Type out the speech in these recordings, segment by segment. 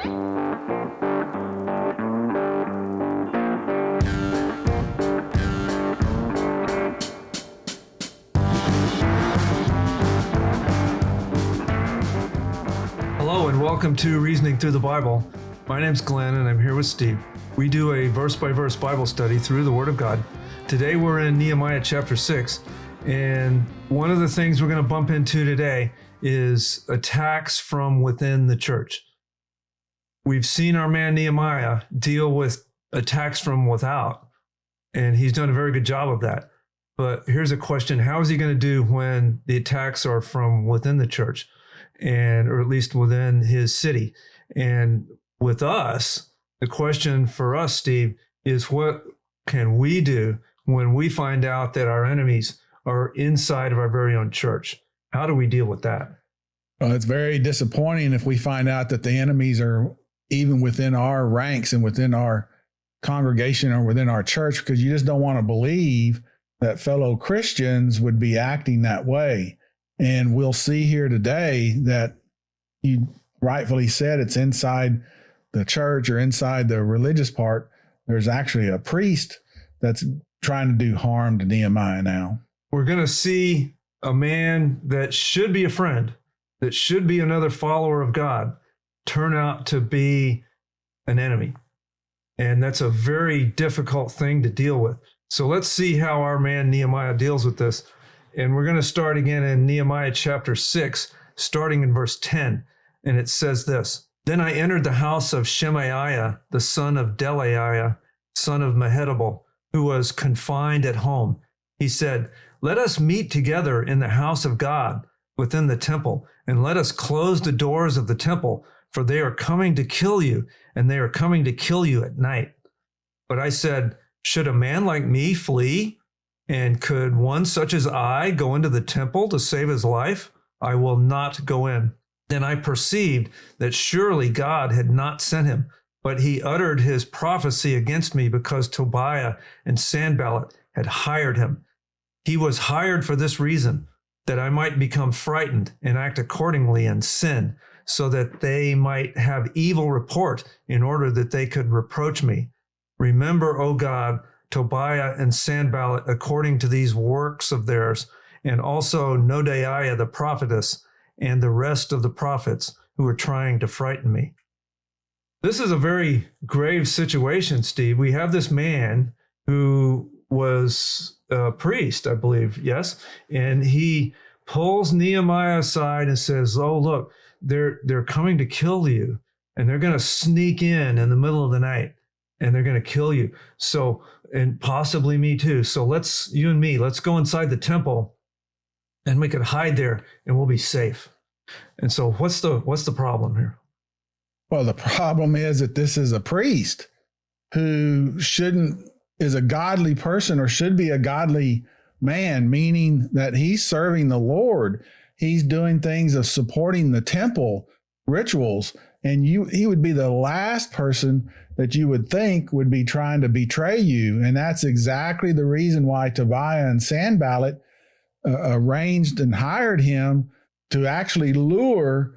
Hello and welcome to Reasoning Through the Bible. My name's Glenn and I'm here with Steve. We do a verse-by-verse Bible study through the Word of God. Today we're in Nehemiah chapter 6, and one of the things we're going to bump into today is attacks from within the church. We've seen our man Nehemiah deal with attacks from without, and he's done a very good job of that. But here's a question: how is he going to do when the attacks are from within the church? Or at least within his city. And with us, the question for us, Steve, is what can we do when we find out that our enemies are inside of our very own church? How do we deal with that? Well, it's very disappointing if we find out that the enemies are even within our ranks and within our congregation or within our church, because you just don't want to believe that fellow Christians would be acting that way. And we'll see here today that you rightfully said it's inside the church or inside the religious part. There's actually a priest that's trying to do harm to Nehemiah now. We're going to see a man that should be a friend, that should be another follower of God, turn out to be an enemy. And that's a very difficult thing to deal with. So let's see how our man Nehemiah deals with this. And we're going to start again in Nehemiah chapter 6, starting in verse 10. And it says this: Then I entered the house of Shemaiah, the son of Delaiah, son of Mehetabel, who was confined at home. He said, Let us meet together in the house of God within the temple, and let us close the doors of the temple, for they are coming to kill you, and they are coming to kill you at night. But I said, Should a man like me flee? And could one such as I go into the temple to save his life? I will not go in. Then I perceived that surely God had not sent him, but he uttered his prophecy against me because Tobiah and Sanballat had hired him. He was hired for this reason, that I might become frightened and act accordingly and sin, so that they might have evil report in order that they could reproach me. Remember, O God, Tobiah and Sanballat according to these works of theirs, and also Noadiah the prophetess and the rest of the prophets who are trying to frighten me. This is a very grave situation, Steve. We have this man who was a priest, I believe, yes? And he pulls Nehemiah aside and says, oh, look, they're coming to kill you, and they're going to sneak in the middle of the night, and they're going to kill you. So, and possibly me too. So you and me, let's go inside the temple and we could hide there and we'll be safe. And so what's the problem here? Well, the problem is that this is a priest who is a godly person or should be a godly man, meaning that he's serving the Lord. He's doing things of supporting the temple rituals. And he would be the last person that you would think would be trying to betray you. And that's exactly the reason why Tobiah and Sanballat arranged and hired him to actually lure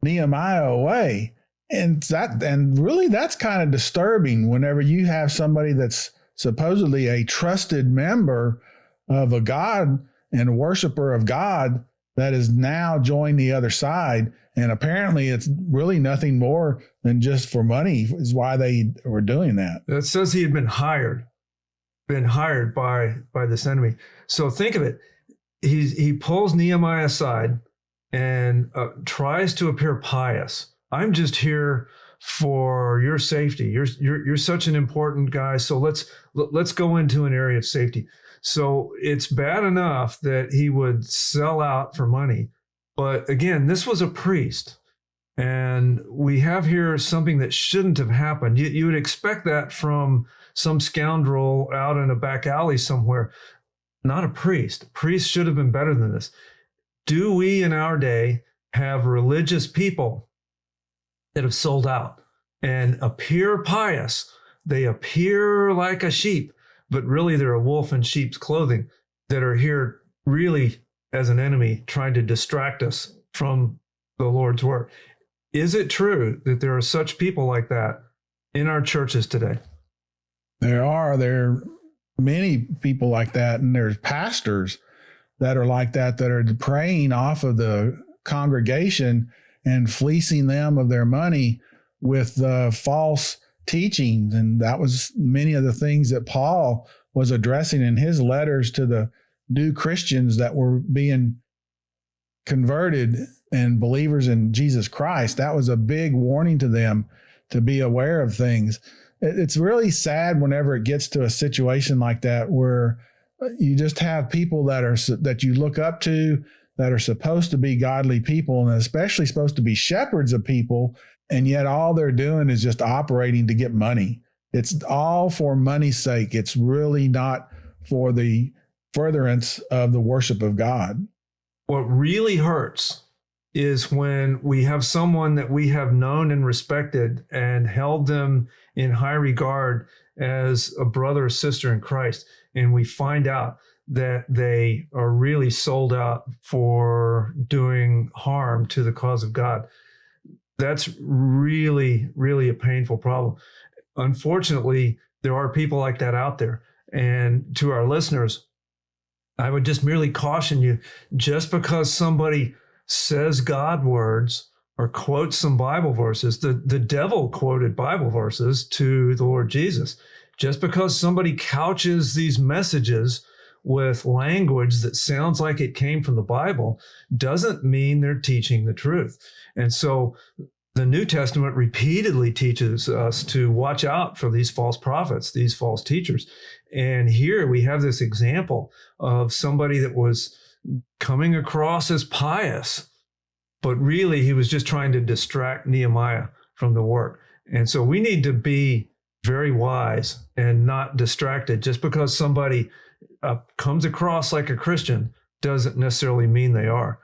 Nehemiah away. And really that's kind of disturbing whenever you have somebody that's supposedly a trusted member of a God and a worshiper of God that is now joined the other side. And apparently it's really nothing more than just for money is why they were doing that. It says he had been hired by this enemy. So think of it. He pulls Nehemiah aside and tries to appear pious. I'm just here for your safety. You're such an important guy. So let's go into an area of safety. So it's bad enough that he would sell out for money. But again, this was a priest. And we have here something that shouldn't have happened. You would expect that from some scoundrel out in a back alley somewhere. Not a priest. A priest should have been better than this. Do we in our day have religious people that have sold out and appear pious? They appear like a sheep, but really they're a wolf in sheep's clothing that are here really as an enemy trying to distract us from the Lord's word. Is it true that there are such people like that in our churches today? There are many people like that, and there's pastors that are like that are preying off of the congregation and fleecing them of their money with false teachings. And that was many of the things that Paul was addressing in his letters to the new Christians that were being converted and believers in Jesus Christ. That was a big warning to them to be aware of things. It's really sad whenever it gets to a situation like that, where you just have people that you look up to, that are supposed to be godly people, and especially supposed to be shepherds of people, and yet all they're doing is just operating to get money. It's all for money's sake. It's really not for the furtherance of the worship of God. What really hurts is when we have someone that we have known and respected and held them in high regard as a brother or sister in Christ, and we find out that they are really sold out for doing harm to the cause of God. That's really, really a painful problem. Unfortunately, there are people like that out there. And to our listeners, I would just merely caution you, just because somebody says God words or quotes some Bible verses, the devil quoted Bible verses to the Lord Jesus. Just because somebody couches these messages with language that sounds like it came from the Bible doesn't mean they're teaching the truth. And so the New Testament repeatedly teaches us to watch out for these false prophets, these false teachers. And here we have this example of somebody that was coming across as pious, but really he was just trying to distract Nehemiah from the work. And so we need to be very wise and not distracted. Just because somebody comes across like a Christian doesn't necessarily mean they are.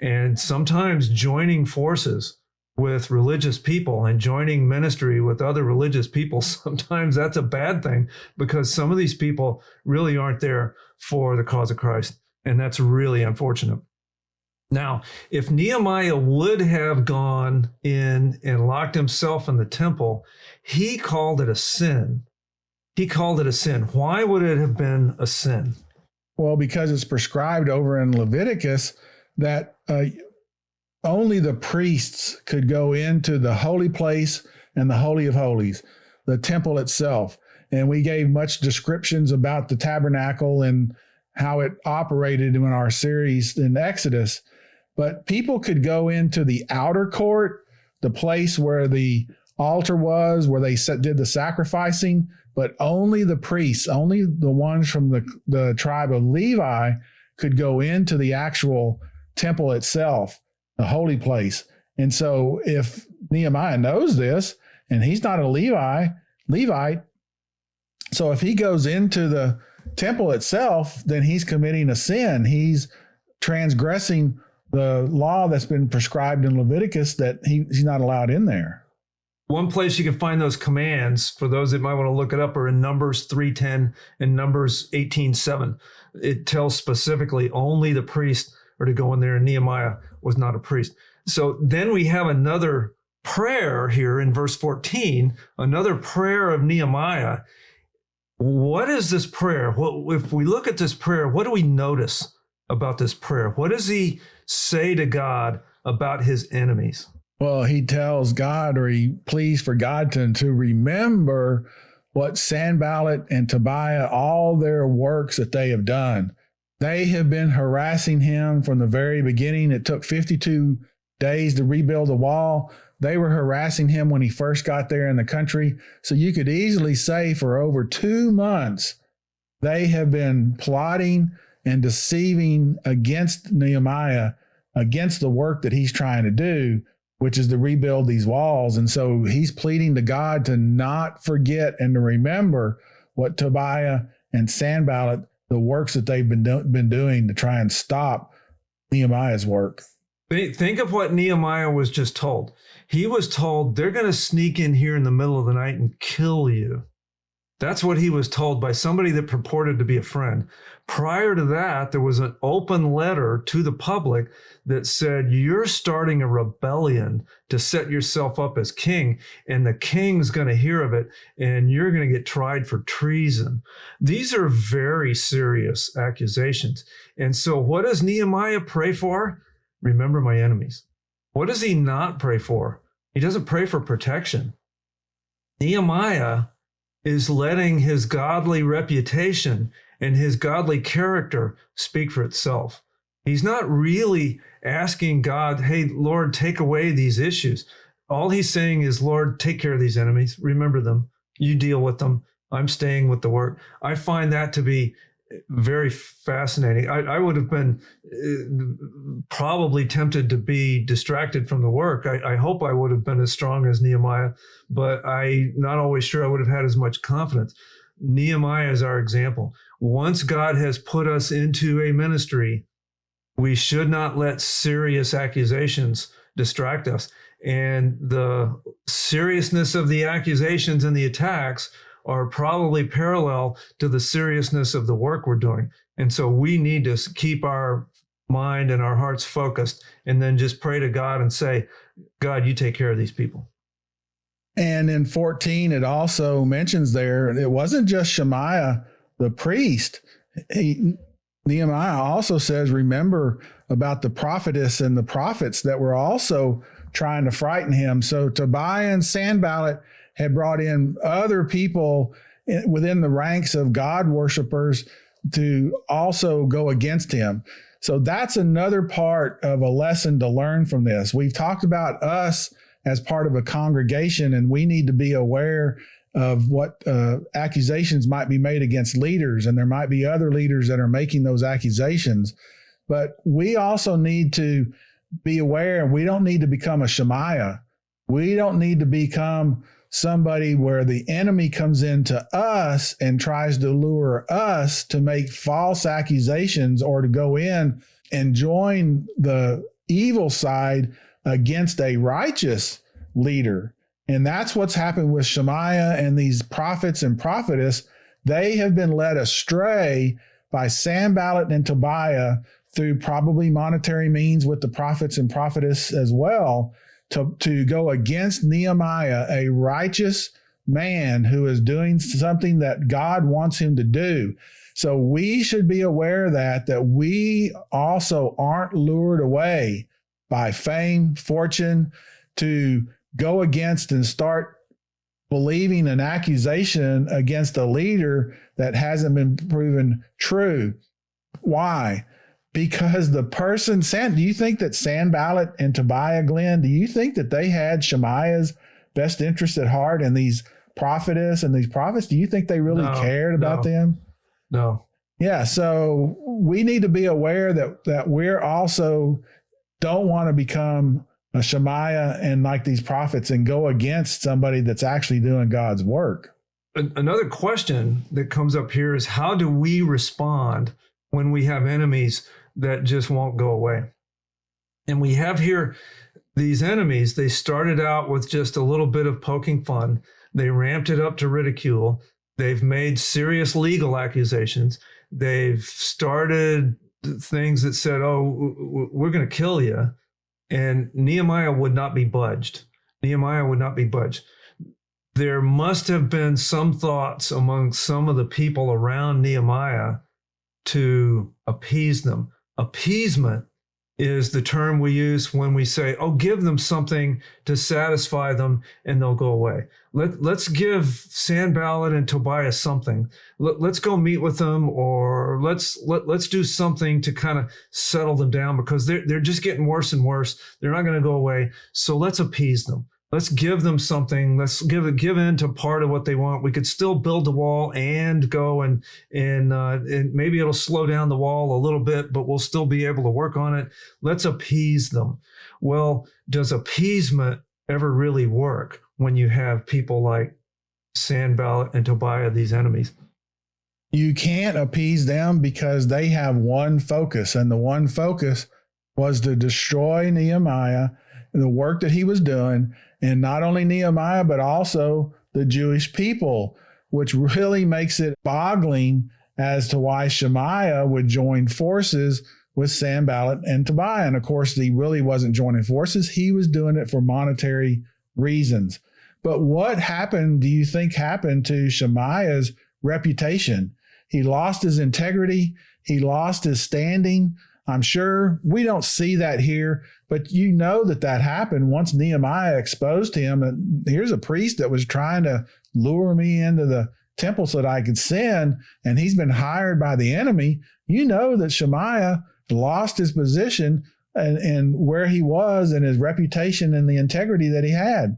And sometimes joining forces with religious people and joining ministry with other religious people, sometimes that's a bad thing, because some of these people really aren't there for the cause of Christ. And that's really unfortunate. Now, if Nehemiah would have gone in and locked himself in the temple, he called it a sin. He called it a sin. Why would it have been a sin? Well, because it's prescribed over in Leviticus that only the priests could go into the holy place and the Holy of Holies, the temple itself. And we gave much descriptions about the tabernacle and how it operated in our series in Exodus. But people could go into the outer court, the place where the altar was, where they did the sacrificing, but only the priests, only the ones from the tribe of Levi could go into the actual temple itself, the holy place. And so if Nehemiah knows this, and he's not a Levite, so if he goes into the temple itself, then he's committing a sin. He's transgressing the law that's been prescribed in Leviticus, that he's not allowed in there. One place you can find those commands, for those that might want to look it up, are in Numbers 3:10 and Numbers 18:7. It tells specifically only the priest are to go in there, and Nehemiah was not a priest. So then we have another prayer here in verse 14, another prayer of Nehemiah. What is this prayer? Well, if we look at this prayer, what do we notice about this prayer? What does he say to God about his enemies? Well, he tells God, or he pleads for God to remember what Sanballat and Tobiah, all their works that they have done. They have been harassing him from the very beginning. It took 52 days to rebuild the wall. They were harassing him when he first got there in the country. So you could easily say for over 2 months, they have been plotting and deceiving against Nehemiah, against the work that he's trying to do, which is to rebuild these walls. And so he's pleading to God to not forget and to remember what Tobiah and Sanballat, the works that they've been doing to try and stop Nehemiah's work. Think of what Nehemiah was just told. He was told they're going to sneak in here in the middle of the night and kill you. That's what he was told by somebody that purported to be a friend. Prior to that, there was an open letter to the public that said, you're starting a rebellion to set yourself up as king, and the king's going to hear of it, and you're going to get tried for treason. These are very serious accusations. And so what does Nehemiah pray for? Remember my enemies. What does he not pray for? He doesn't pray for protection. Nehemiah is letting his godly reputation and his godly character speak for itself. He's not really asking God, hey, Lord, take away these issues. All he's saying is, Lord, take care of these enemies. Remember them. You deal with them. I'm staying with the work. I find that to be very fascinating. I would have been probably tempted to be distracted from the work. I hope I would have been as strong as Nehemiah, but I'm not always sure I would have had as much confidence. Nehemiah is our example. Once God has put us into a ministry, we should not let serious accusations distract us. And the seriousness of the accusations and the attacks are probably parallel to the seriousness of the work we're doing. And so we need to keep our mind and our hearts focused, and then just pray to God and say, God, you take care of these people. And in 14, it also mentions there, it wasn't just Shemaiah, the priest. Nehemiah also says, remember about the prophetess and the prophets that were also trying to frighten him. So Tobiah and Sanballat had brought in other people within the ranks of God worshipers to also go against him. So that's another part of a lesson to learn from this. We've talked about us as part of a congregation, and we need to be aware of what accusations might be made against leaders, and there might be other leaders that are making those accusations. But we also need to be aware, and we don't need to become a Shemaiah. We don't need to become somebody where the enemy comes into us and tries to lure us to make false accusations or to go in and join the evil side against a righteous leader. And that's what's happened with Shemaiah and these prophets and prophetess. They have been led astray by Sanballat and Tobiah through probably monetary means with the prophets and prophetess as well, to go against Nehemiah, a righteous man who is doing something that God wants him to do. So we should be aware that we also aren't lured away by fame, fortune, to go against and start believing an accusation against a leader that hasn't been proven true. Why? Because the person, do you think that Sanballat and Tobiah, Glenn, do you think that they had Shemaiah's best interest at heart, and these prophetess and these prophets? Do you think they really cared about them? No. Yeah. So we need to be aware that we're also don't want to become a Shemaiah and like these prophets and go against somebody that's actually doing God's work. Another question that comes up here is, how do we respond when we have enemies that just won't go away? And we have here these enemies. They started out with just a little bit of poking fun. They ramped it up to ridicule. They've made serious legal accusations. They've started things that said, oh, we're going to kill you. And Nehemiah would not be budged. Nehemiah would not be budged. There must have been some thoughts among some of the people around Nehemiah to appease them. Appeasement is the term we use when we say, oh, give them something to satisfy them and they'll go away. Let's give Sanballat and Tobiah something. Let's go meet with them, or let's do something to kind of settle them down, because they're just getting worse and worse. They're not going to go away. So let's appease them. Let's give them something. Let's give in to part of what they want. We could still build the wall and go and maybe it'll slow down the wall a little bit, but we'll still be able to work on it. Let's appease them. Well, does appeasement ever really work when you have people like Sanballat and Tobiah, these enemies? You can't appease them because they have one focus, and the one focus was to destroy Nehemiah and the work that he was doing. And not only Nehemiah, but also the Jewish people. which really makes it boggling as to why Shemaiah would join forces with Sanballat and Tobiah. And of course, he really wasn't joining forces. He was doing it for monetary reasons. But what happened, do you think happened to Shemaiah's reputation? He lost his integrity. He lost his standing. I'm sure we don't see that here, but you know that happened once Nehemiah exposed him. And here's a priest that was trying to lure me into the temple so that I could sin, and he's been hired by the enemy. You know that Shemaiah lost his position and where he was and his reputation and the integrity that he had.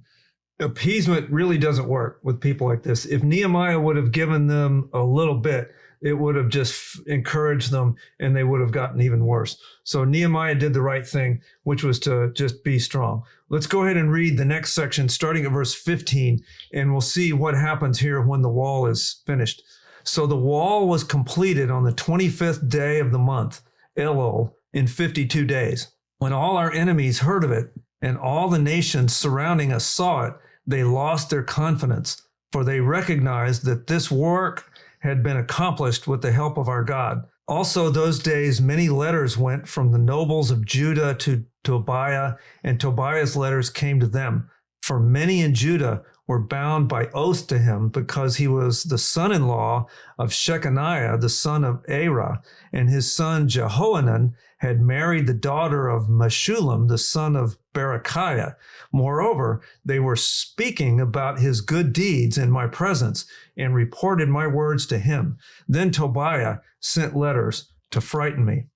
Appeasement really doesn't work with people like this. If Nehemiah would have given them a little bit, it would have just encouraged them and they would have gotten even worse. So Nehemiah did the right thing, which was to just be strong. Let's go ahead and read the next section, starting at verse 15, and we'll see what happens here when the wall is finished. So the wall was completed on the 25th day of the month, Elul, in 52 days. When all our enemies heard of it and all the nations surrounding us saw it, they lost their confidence, for they recognized that this work had been accomplished with the help of our God. Also those days, many letters went from the nobles of Judah to Tobiah, and Tobiah's letters came to them. For many in Judah were bound by oath to him because he was the son-in-law of Shechaniah, the son of Arah, and his son Jehohanan had married the daughter of Meshullam, the son of Berechiah. Moreover, they were speaking about his good deeds in my presence and reported my words to him. Then Tobiah sent letters to frighten me.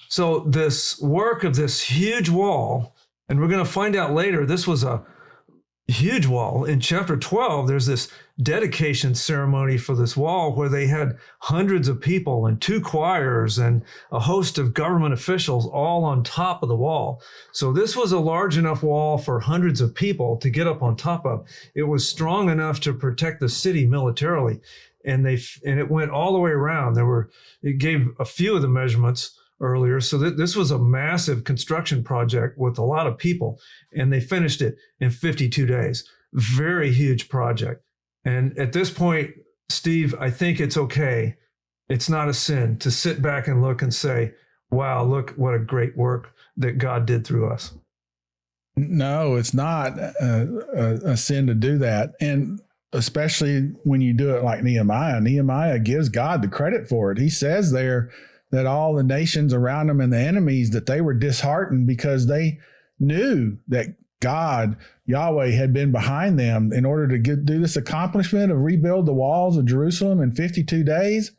So this work of this huge wall, and we're going to find out later, this was a huge wall. In chapter 12, there's this dedication ceremony for this wall where they had hundreds of people and 2 choirs and a host of government officials all on top of the wall. So this was a large enough wall for hundreds of people to get up on top of. It was strong enough to protect the city militarily. And it went all the way around. It gave a few of the measurements earlier. So this was a massive construction project with a lot of people, and they finished it in 52 days. Very huge project. And at this point, Steve, I think it's okay. It's not a sin to sit back and look and say, wow, look what a great work that God did through us. No, it's not a sin to do that. And especially when you do it like Nehemiah. Nehemiah gives God the credit for it. He says there that all the nations around them and the enemies, that they were disheartened because they knew that God, Yahweh, had been behind them in order to do this accomplishment of rebuild the walls of Jerusalem in 52 days.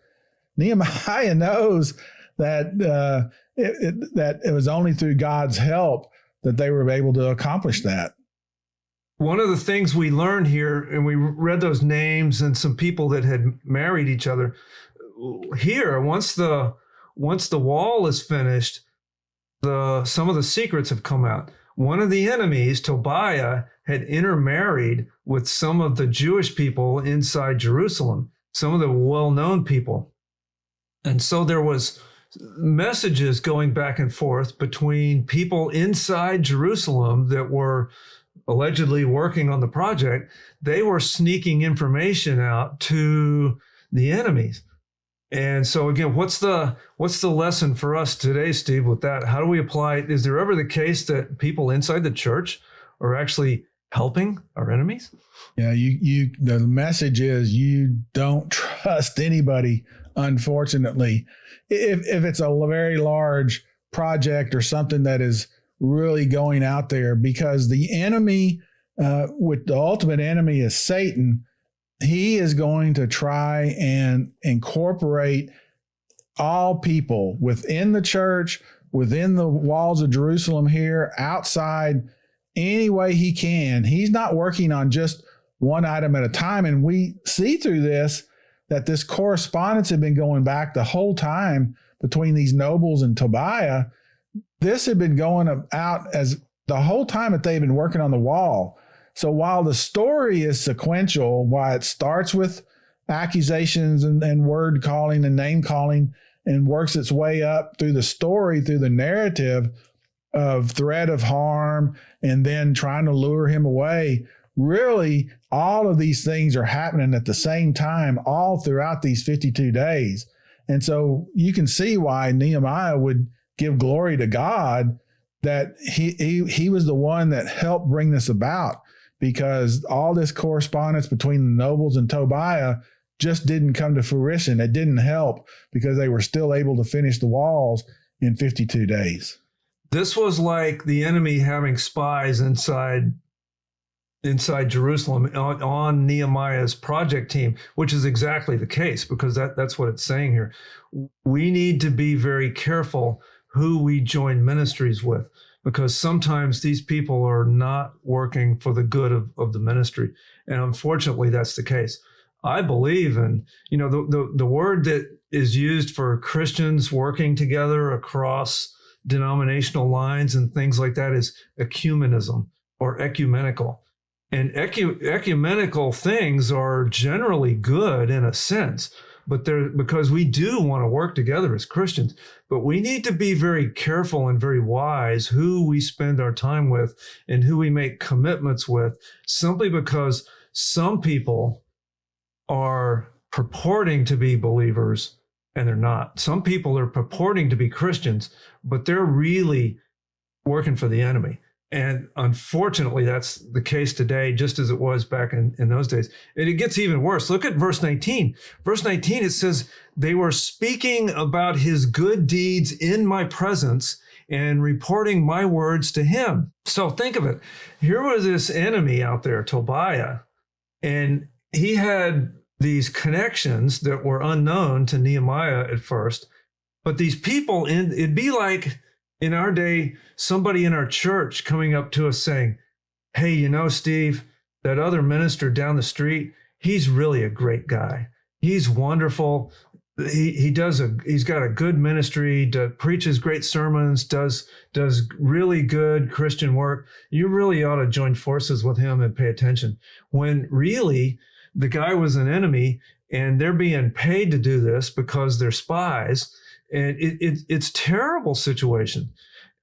Nehemiah knows that that it was only through God's help that they were able to accomplish that. One of the things we learned here, and we read those names and some people that had married each other here, once the wall is finished, some of the secrets have come out. One of the enemies, Tobiah, had intermarried with some of the Jewish people inside Jerusalem, some of the well-known people. And so there was messages going back and forth between people inside Jerusalem that were allegedly working on the project. They were sneaking information out to the enemies. And so again, what's the lesson for us today, Steve, with that? How do we apply it? Is there ever the case that people inside the church are actually helping our enemies? Yeah, the message is you don't trust anybody, unfortunately. If it's a very large project or something that is really going out there, because the enemy, with the ultimate enemy is Satan, he is going to try and incorporate all people within the church, within the walls of Jerusalem here, outside, any way he can. He's not working on just one item at a time. And we see through this that this correspondence had been going back the whole time between these nobles and Tobiah. This had been going out as the whole time that they've been working on the wall. So while the story is sequential, while it starts with accusations and word calling and name calling and works its way up through the story, through the narrative of threat of harm and then trying to lure him away, really, all of these things are happening at the same time, all throughout these 52 days. And so you can see why Nehemiah would give glory to God that he was the one that helped bring this about, because all this correspondence between the nobles and Tobiah just didn't come to fruition. It didn't help because they were still able to finish the walls in 52 days. This was like the enemy having spies inside Jerusalem on Nehemiah's project team, which is exactly the case, because that's what it's saying here. We need to be very careful who we join ministries with, because sometimes these people are not working for the good of the ministry. And unfortunately, that's the case. I believe in, the word that is used for Christians working together across denominational lines and things like that is ecumenism or ecumenical. And ecumenical things are generally good in a sense, but because we do want to work together as Christians, but we need to be very careful and very wise who we spend our time with and who we make commitments with, simply because some people are purporting to be believers and they're not. Some people are purporting to be Christians, but they're really working for the enemy. And unfortunately, that's the case today, just as it was back in those days. And it gets even worse. Look at verse 19. Verse 19, it says, they were speaking about his good deeds in my presence and reporting my words to him. So think of it. Here was this enemy out there, Tobiah, and he had these connections that were unknown to Nehemiah at first. But these people, it'd be like in our day, somebody in our church coming up to us saying, hey, Steve, that other minister down the street, he's really a great guy. He's wonderful. He's got a good ministry, preaches great sermons, does really good Christian work. You really ought to join forces with him and pay attention. When really the guy was an enemy and they're being paid to do this because they're spies. And it's a terrible situation.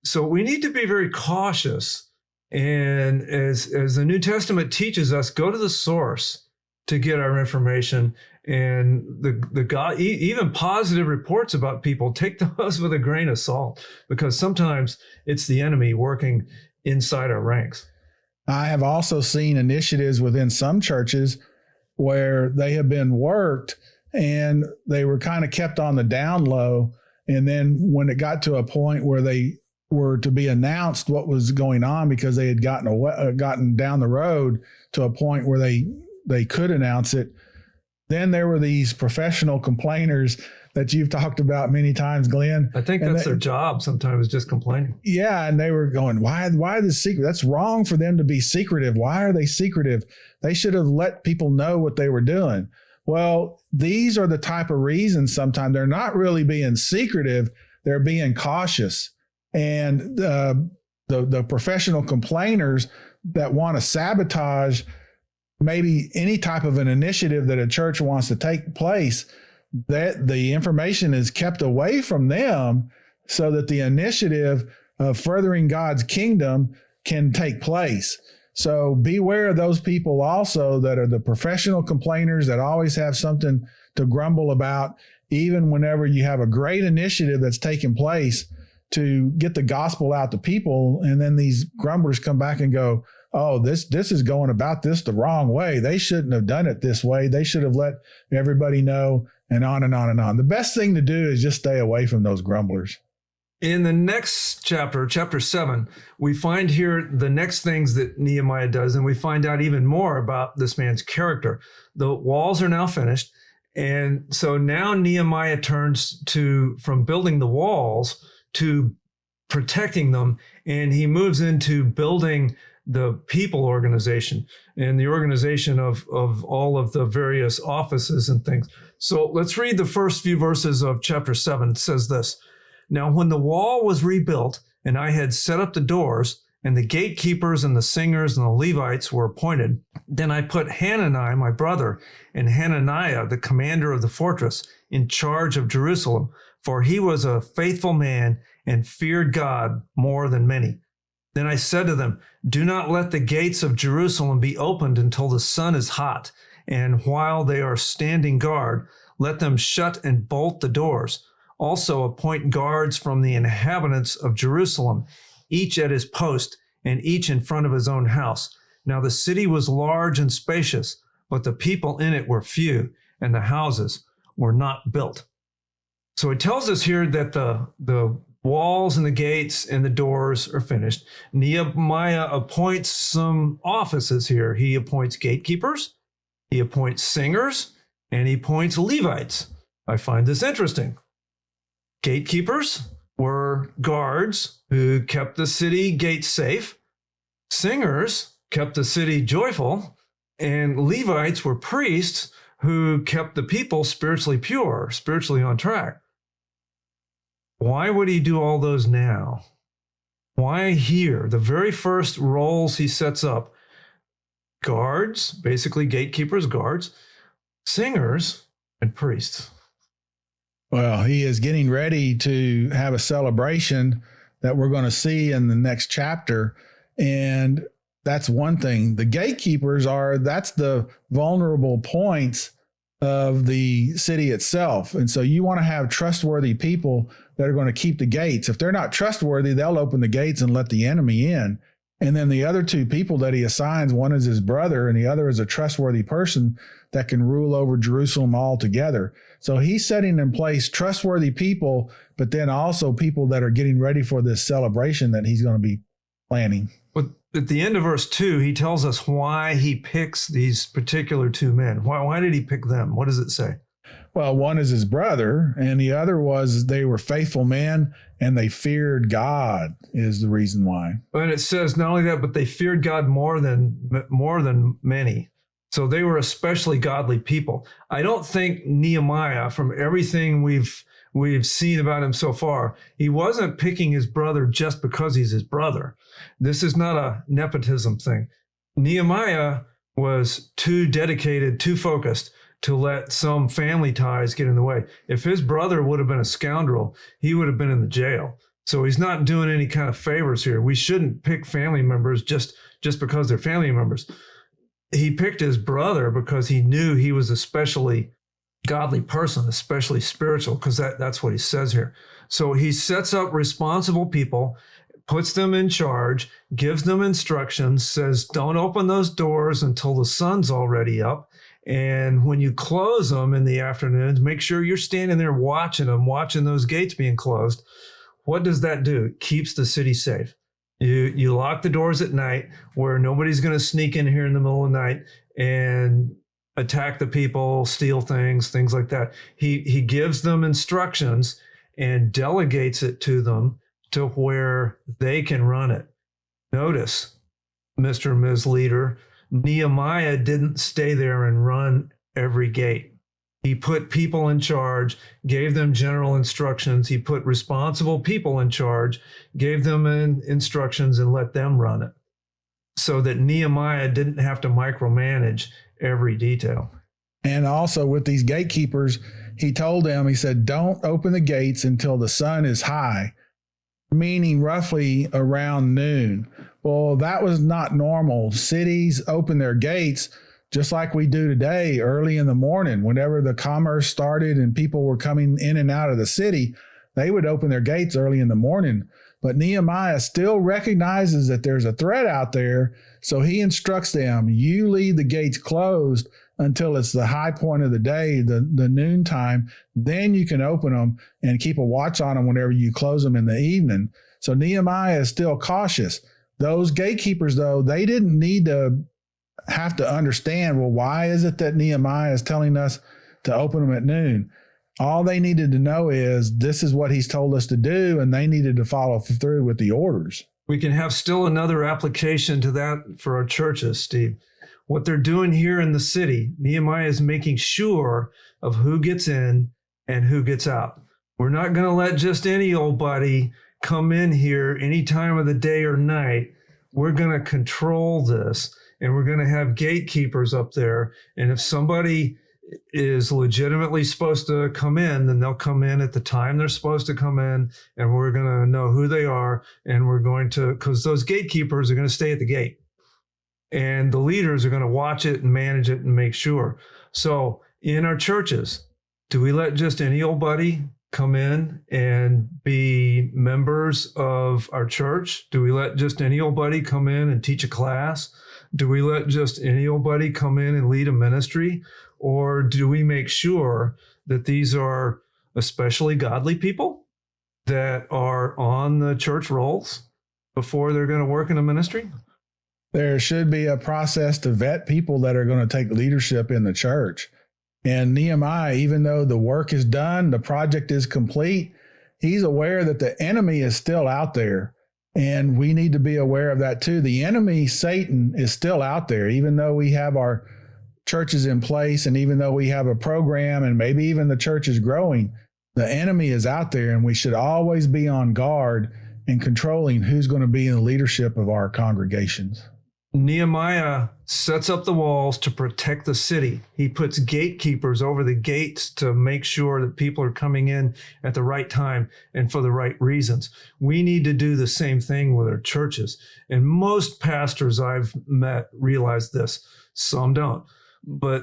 So we need to be very cautious. And as the New Testament teaches us, go to the source to get our information. And the God, even positive reports about people, take those with a grain of salt, because sometimes it's the enemy working inside our ranks. I have also seen initiatives within some churches where they have been worked and they were kind of kept on the down low. And then when it got to a point where they were to be announced what was going on, because they had gotten down the road to a point where they could announce it, then there were these professional complainers that you've talked about many times, Glenn. I think that's their job sometimes, just complaining. Yeah, and they were going, why the secret? That's wrong for them to be secretive. Why are they secretive? They should have let people know what they were doing. Well, these are the type of reasons sometimes they're not really being secretive, they're being cautious. And the professional complainers that want to sabotage maybe any type of an initiative that a church wants to take place, that the information is kept away from them so that the initiative of furthering God's kingdom can take place. So beware of those people also that are the professional complainers that always have something to grumble about, even whenever you have a great initiative that's taking place to get the gospel out to people. And then these grumblers come back and go, oh, this is going about this the wrong way. They shouldn't have done it this way. They should have let everybody know, and on and on and on. The best thing to do is just stay away from those grumblers. In the next chapter, chapter 7, we find here the next things that Nehemiah does, and we find out even more about this man's character. The walls are now finished, and so now Nehemiah turns from building the walls to protecting them, and he moves into building the people organization and the organization of all of the various offices and things. So let's read the first few verses of chapter 7. It says this: Now when the wall was rebuilt and I had set up the doors and the gatekeepers and the singers and the Levites were appointed, then I put Hanani, my brother, and Hananiah, the commander of the fortress, in charge of Jerusalem, for he was a faithful man and feared God more than many. Then I said to them, do not let the gates of Jerusalem be opened until the sun is hot. And while they are standing guard, let them shut and bolt the doors. Also appoint guards from the inhabitants of Jerusalem, each at his post, and each in front of his own house. Now the city was large and spacious, but the people in it were few, and the houses were not built. So it tells us here that the walls and the gates and the doors are finished. Nehemiah appoints some offices here. He appoints gatekeepers, he appoints singers, and he appoints Levites. I find this interesting. Gatekeepers were guards who kept the city gates safe. Singers kept the city joyful. And Levites were priests who kept the people spiritually pure, spiritually on track. Why would he do all those now? Why here? The very first roles he sets up, guards, basically gatekeepers, guards, singers, and priests. Well, he is getting ready to have a celebration that we're going to see in the next chapter. And that's one thing. The gatekeepers that's the vulnerable points of the city itself. And so you want to have trustworthy people that are going to keep the gates. If they're not trustworthy, they'll open the gates and let the enemy in. And then the other two people that he assigns, one is his brother and the other is a trustworthy person that can rule over Jerusalem altogether. So he's setting in place trustworthy people, but then also people that are getting ready for this celebration that he's going to be planning. But at the end of verse 2, he tells us why he picks these particular two men. Why did he pick them? What does it say? Well, one is his brother, and the other was they were faithful men and they feared God is the reason why. And it says not only that, but they feared God more than many. So they were especially godly people. I don't think Nehemiah, from everything we've seen about him so far, he wasn't picking his brother just because he's his brother. This is not a nepotism thing. Nehemiah was too dedicated, too focused to let some family ties get in the way. If his brother would have been a scoundrel, he would have been in the jail. So he's not doing any kind of favors here. We shouldn't pick family members just because they're family members. He picked his brother because he knew he was especially godly person, especially spiritual, because that's what he says here. So he sets up responsible people, puts them in charge, gives them instructions, says, don't open those doors until the sun's already up. And when you close them in the afternoons, make sure you're standing there watching them, watching those gates being closed. What does that do? It keeps the city safe. You lock the doors at night where nobody's going to sneak in here in the middle of the night and attack the people, steal things like that. He gives them instructions and delegates it to them to where they can run it. Notice, Mr. and Ms. Leader, Nehemiah didn't stay there and run every gate. He put people in charge, gave them general instructions. He put responsible people in charge, gave them instructions, and let them run it so that Nehemiah didn't have to micromanage every detail. And also with these gatekeepers, he told them, he said, don't open the gates until the sun is high, meaning roughly around noon. Well, that was not normal. Cities open their gates just like we do today, early in the morning. Whenever the commerce started and people were coming in and out of the city, they would open their gates early in the morning. But Nehemiah still recognizes that there's a threat out there, so he instructs them, you leave the gates closed until it's the high point of the day, the noontime, then you can open them and keep a watch on them whenever you close them in the evening. So Nehemiah is still cautious. Those gatekeepers, though, they didn't need to have to understand, well, why is it that Nehemiah is telling us to open them at noon? All they needed to know is this is what he's told us to do, and they needed to follow through with the orders. We can have still another application to that for our churches, Steve. What they're doing here in the city, Nehemiah is making sure of who gets in and who gets out. We're not going to let just any old buddy come in here any time of the day or night. We're going to control this, and we're going to have gatekeepers up there. And if somebody is legitimately supposed to come in, then they'll come in at the time they're supposed to come in, and we're going to know who they are, and we're going to, because those gatekeepers are going to stay at the gate, and the leaders are going to watch it and manage it and make sure. So in our churches, do we let just any old buddy come in and be members of our church? Do we let just any old buddy come in and teach a class? Do we let just any old buddy come in and lead a ministry? Or do we make sure that these are especially godly people that are on the church rolls before they're going to work in a ministry? There should be a process to vet people that are going to take leadership in the church. And Nehemiah, even though the work is done, the project is complete, he's aware that the enemy is still out there. And we need to be aware of that too. The enemy, Satan, is still out there, even though we have our churches in place and even though we have a program and maybe even the church is growing, the enemy is out there, and we should always be on guard in controlling who's going to be in the leadership of our congregations. Nehemiah sets up the walls to protect the city. He puts gatekeepers over the gates to make sure that people are coming in at the right time and for the right reasons. We need to do the same thing with our churches. And most pastors I've met realize this. Some don't. But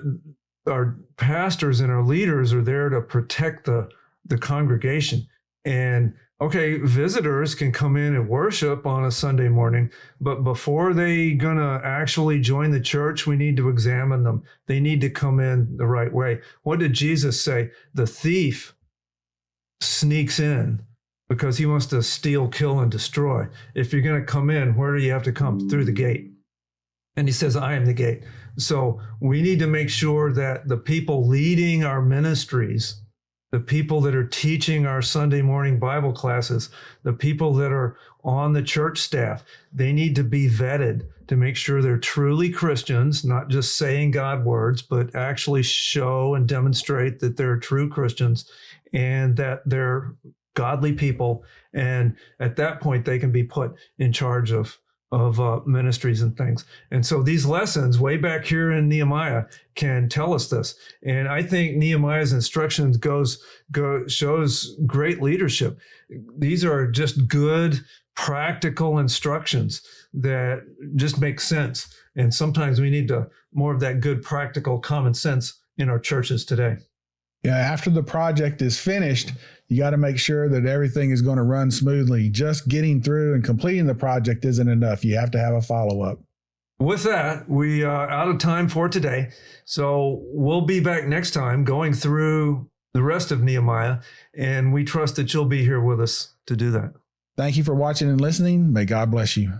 our pastors and our leaders are there to protect the congregation. And okay, visitors can come in and worship on a Sunday morning, but before they gonna actually join the church, we need to examine them. They need to come in the right way. What did Jesus say? The thief sneaks in because he wants to steal, kill, and destroy. If you're gonna come in, where do you have to come? Through the gate. And he says, I am the gate. So we need to make sure that the people leading our ministries, the people that are teaching our Sunday morning Bible classes, the people that are on the church staff, they need to be vetted to make sure they're truly Christians, not just saying God words, but actually show and demonstrate that they're true Christians and that they're godly people. And at that point, they can be put in charge of ministries and things. And so these lessons way back here in Nehemiah can tell us this. And I think Nehemiah's instructions shows great leadership. These are just good, practical instructions that just make sense. And sometimes we need more of that good, practical common sense in our churches today. Yeah, after the project is finished, you got to make sure that everything is going to run smoothly. Just getting through and completing the project isn't enough. You have to have a follow-up. With that, we are out of time for today. So we'll be back next time going through the rest of Nehemiah, and we trust that you'll be here with us to do that. Thank you for watching and listening. May God bless you.